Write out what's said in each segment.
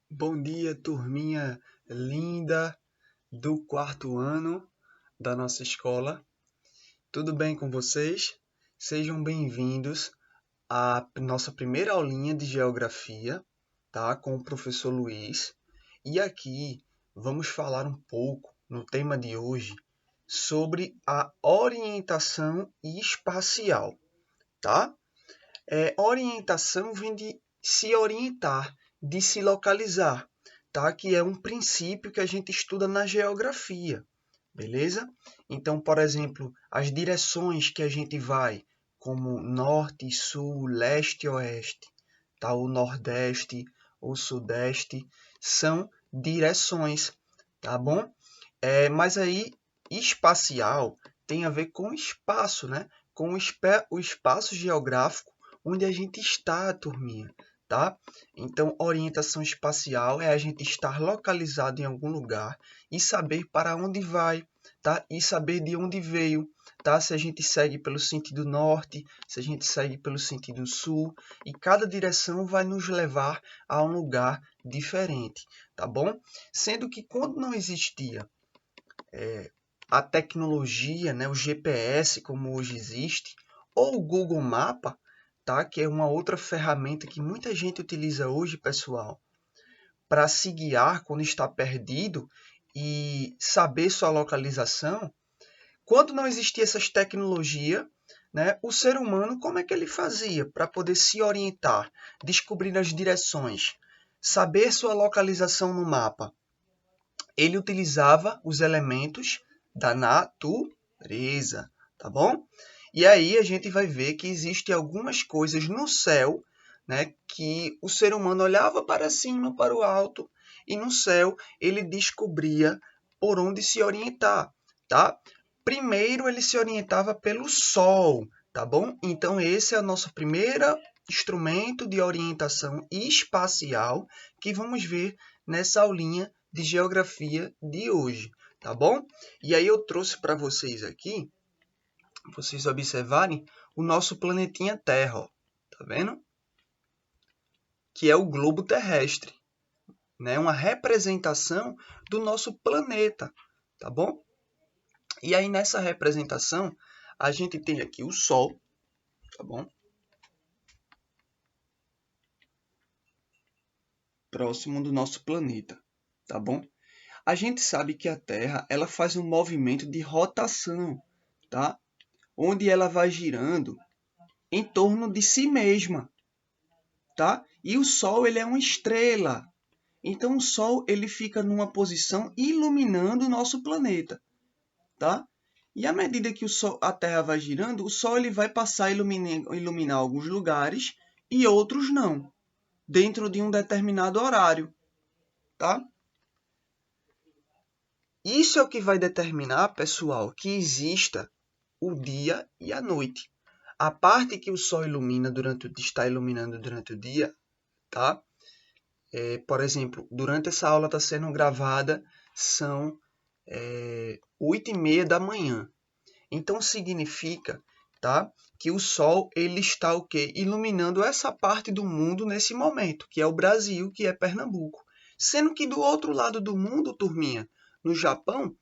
Bom dia, turminha linda do quarto ano da nossa escola. Tudo bem com vocês? Sejam bem-vindos à nossa primeira aulinha de geografia, tá? Com o professor Luiz. E aqui vamos falar um pouco no tema de hoje sobre a orientação espacial, tá? Orientação vem de se orientar, de se localizar, tá? Que é um princípio que a gente estuda na geografia, beleza? Então, por exemplo, as direções que a gente vai, como norte, sul, leste e oeste, tá? O nordeste, o sudeste, são direções, tá bom? Mas aí, espacial tem a ver com espaço, né? Com o espaço geográfico onde a gente está, turminha, tá? Então, orientação espacial é a gente estar localizado em algum lugar e saber para onde vai, tá? E saber de onde veio, tá? Se a gente segue pelo sentido norte, se a gente segue pelo sentido sul, e cada direção vai nos levar a um lugar diferente, tá bom? Sendo que quando não existia a tecnologia, né, o GPS como hoje existe, ou o Google Mapa, tá, que é uma outra ferramenta que muita gente utiliza hoje, pessoal, para se guiar quando está perdido e saber sua localização. Quando não existia essas tecnologias, né, o ser humano, como é que ele fazia para poder se orientar, descobrir as direções, saber sua localização no mapa? Ele utilizava os elementos da natureza, tá bom? E aí a gente vai ver que existem algumas coisas no céu, né, que o ser humano olhava para cima, para o alto, e no céu ele descobria por onde se orientar, tá? Primeiro ele se orientava pelo sol, tá bom? Então esse é o nosso primeiro instrumento de orientação espacial que vamos ver nessa aulinha de geografia de hoje, tá bom? E aí eu trouxe para vocês aqui, vocês observarem, o nosso planetinha Terra, ó, tá vendo? Que é o globo terrestre, né? Uma representação do nosso planeta, tá bom? E aí nessa representação, a gente tem aqui o Sol, tá bom? Próximo do nosso planeta, tá bom? A gente sabe que a Terra, ela faz um movimento de rotação, tá? Onde ela vai girando em torno de si mesma, tá? E o Sol, ele é uma estrela. Então o Sol, ele fica numa posição iluminando o nosso planeta, tá? E à medida que a Terra vai girando, o Sol ele vai passar a iluminar alguns lugares e outros não, dentro de um determinado horário, tá? Isso é o que vai determinar, pessoal, que exista o dia e a noite. A parte que o Sol está iluminando durante o dia, tá? Por exemplo, durante essa aula está sendo gravada, são 8h30 da manhã. Então significa, tá, que o Sol ele está o quê? Iluminando essa parte do mundo nesse momento, que é o Brasil, que é Pernambuco. Sendo que do outro lado do mundo, turminha, no Japão,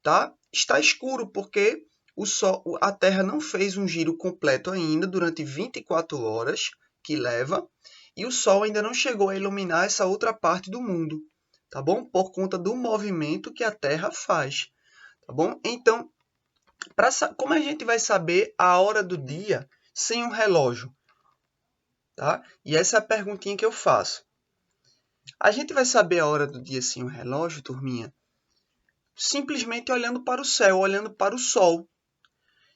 tá, está escuro, porque o Sol, a Terra não fez um giro completo ainda durante 24 horas que leva, e o Sol ainda não chegou a iluminar essa outra parte do mundo, tá bom? Por conta do movimento que a Terra faz, tá bom? Então, como a gente vai saber a hora do dia sem um relógio, tá? E essa é a perguntinha que eu faço. A gente vai saber a hora do dia sem um relógio, turminha? Simplesmente olhando para o céu, olhando para o Sol.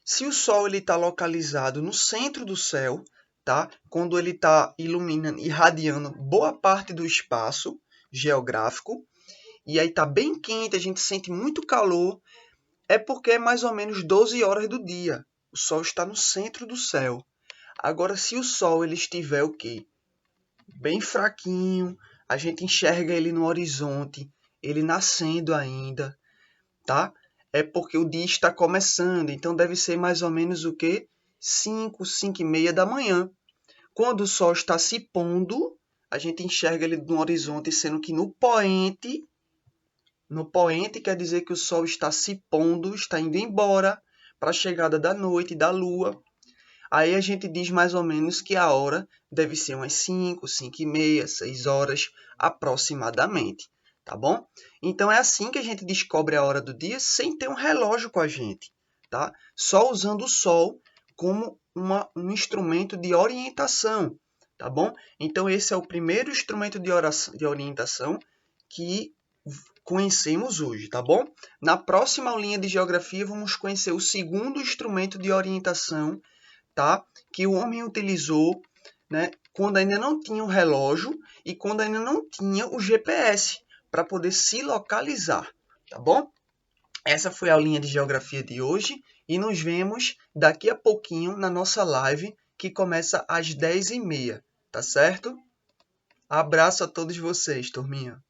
Se o Sol ele está localizado no centro do céu, tá? Quando ele está iluminando, irradiando boa parte do espaço geográfico, e aí está bem quente, a gente sente muito calor, é porque é mais ou menos 12 horas do dia. O Sol está no centro do céu. Agora, se o Sol ele estiver o quê? Bem fraquinho, a gente enxerga ele no horizonte, ele nascendo ainda, tá? É porque o dia está começando, então deve ser mais ou menos o quê? 5, 5h30 da manhã. Quando o Sol está se pondo, a gente enxerga ele no horizonte, sendo que no poente quer dizer que o Sol está se pondo, está indo embora para a chegada da noite, da Lua. Aí a gente diz mais ou menos que a hora deve ser umas 5, 5 e meia, 6 horas aproximadamente, tá bom? Então é assim que a gente descobre a hora do dia sem ter um relógio com a gente, tá? Só usando o Sol como um instrumento de orientação, tá bom? Então esse é o primeiro instrumento de orientação que conhecemos hoje, tá bom? Na próxima aulinha de geografia vamos conhecer o segundo instrumento de orientação, tá? Que o homem utilizou, né, quando ainda não tinha o relógio e quando ainda não tinha o GPS para poder se localizar, tá bom? Essa foi a aulinha de geografia de hoje e nos vemos daqui a pouquinho na nossa live que começa às 10h30, tá certo? Abraço a todos vocês, turminha.